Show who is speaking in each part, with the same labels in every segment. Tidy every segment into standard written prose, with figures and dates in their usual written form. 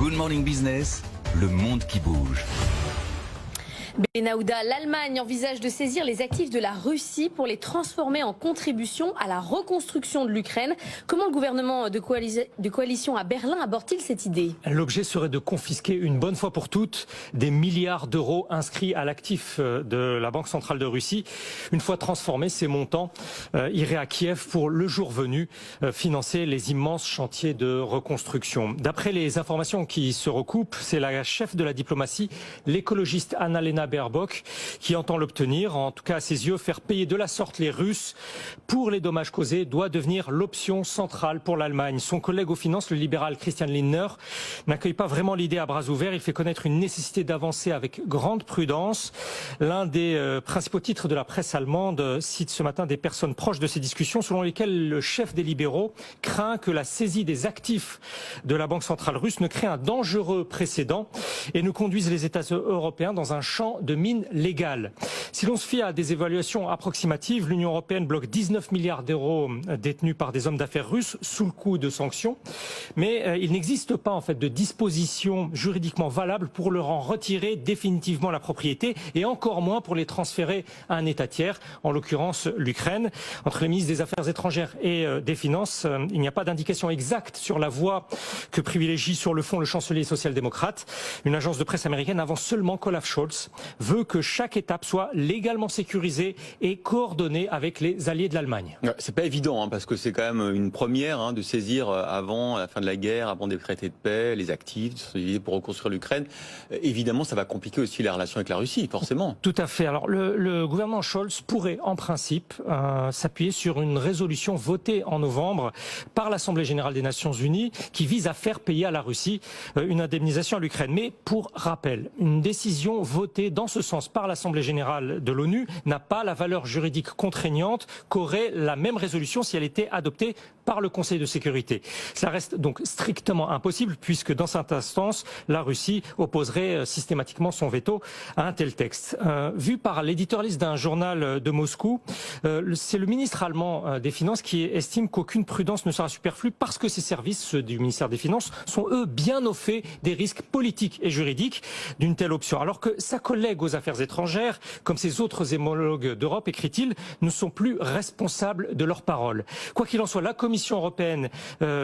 Speaker 1: Good Morning Business, le monde qui bouge.
Speaker 2: Benahouda, l'Allemagne envisage de saisir les actifs de la Russie pour les transformer en contribution à la reconstruction de l'Ukraine. Comment le gouvernement de coalition à Berlin aborde-t-il cette idée?
Speaker 3: L'objet serait de confisquer une bonne fois pour toutes des milliards d'euros inscrits à l'actif de la Banque centrale de Russie. Une fois transformés, ces montants iraient à Kiev pour, le jour venu, financer les immenses chantiers de reconstruction. D'après les informations qui se recoupent, c'est la chef de la diplomatie, l'écologiste Annalena Baerbock, qui entend l'obtenir. En tout cas, à ses yeux, faire payer de la sorte les Russes pour les dommages causés doit devenir l'option centrale pour l'Allemagne. Son collègue aux finances, le libéral Christian Lindner, n'accueille pas vraiment l'idée à bras ouverts. Il fait connaître une nécessité d'avancer avec grande prudence. L'un des principaux titres de la presse allemande cite ce matin des personnes proches de ces discussions, selon lesquelles le chef des libéraux craint que la saisie des actifs de la Banque centrale russe ne crée un dangereux précédent et ne conduise les États européens dans un champ de mines légales. Si l'on se fie à des évaluations approximatives, l'Union européenne bloque 19 milliards d'euros détenus par des hommes d'affaires russes sous le coup de sanctions. Mais il n'existe pas en fait de disposition juridiquement valable pour leur en retirer définitivement la propriété et encore moins pour les transférer à un État tiers, en l'occurrence l'Ukraine. Entre les ministres des Affaires étrangères et des Finances, il n'y a pas d'indication exacte sur la voie que privilégie sur le fond le chancelier social-démocrate. Une agence de presse américaine avance seulement qu'Olaf Scholz veut que chaque étape soit légalement sécurisée et coordonnée avec les alliés de l'Allemagne.
Speaker 4: C'est pas évident parce que c'est quand même une première de saisir avant la fin de la guerre, avant des traités de paix, les actifs pour reconstruire l'Ukraine. Évidemment, ça va compliquer aussi la relation avec la Russie, forcément.
Speaker 3: Tout à fait. Alors le gouvernement Scholz pourrait en principe s'appuyer sur une résolution votée en novembre par l'Assemblée générale des Nations Unies qui vise à faire payer à la Russie une indemnisation à l'Ukraine. Mais pour rappel, une décision votée dans ce sens par l'Assemblée générale de l'ONU n'a pas la valeur juridique contraignante qu'aurait la même résolution si elle était adoptée par le Conseil de sécurité. Cela reste donc strictement impossible puisque dans cette instance, la Russie opposerait systématiquement son veto à un tel texte. Vu par l'éditorialiste d'un journal de Moscou, c'est le ministre allemand des Finances qui estime qu'aucune prudence ne sera superflue parce que ses services, ceux du ministère des Finances, sont eux bien au fait des risques politiques et juridiques d'une telle option. Alors que sa collègue aux affaires étrangères, comme ses autres homologues d'Europe, écrit-il, ne sont plus responsables de leurs paroles. Quoi qu'il en soit, la Commission européenne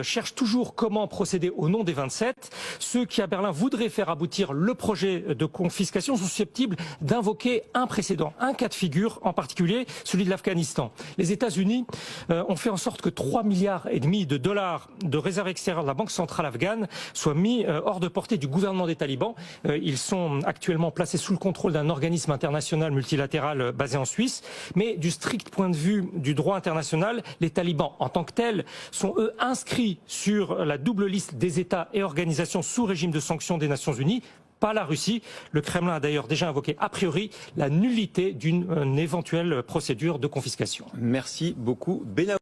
Speaker 3: cherche toujours comment procéder au nom des 27. Ceux qui, à Berlin, voudraient faire aboutir le projet de confiscation sont susceptibles d'invoquer un précédent, un cas de figure en particulier, celui de l'Afghanistan. Les États-Unis ont fait en sorte que 3,5 milliards de dollars de réserves extérieures de la Banque centrale afghane soient mis hors de portée du gouvernement des talibans. Ils sont actuellement placés sous le contrôle d'un organisme international multilatéral basé en Suisse. Mais du strict point de vue du droit international, les talibans en tant que tels sont eux inscrits sur la double liste des États et organisations sous régime de sanctions des Nations Unies, pas la Russie. Le Kremlin a d'ailleurs déjà invoqué a priori la nullité d'une éventuelle procédure de confiscation.
Speaker 4: Merci beaucoup, Benahouda.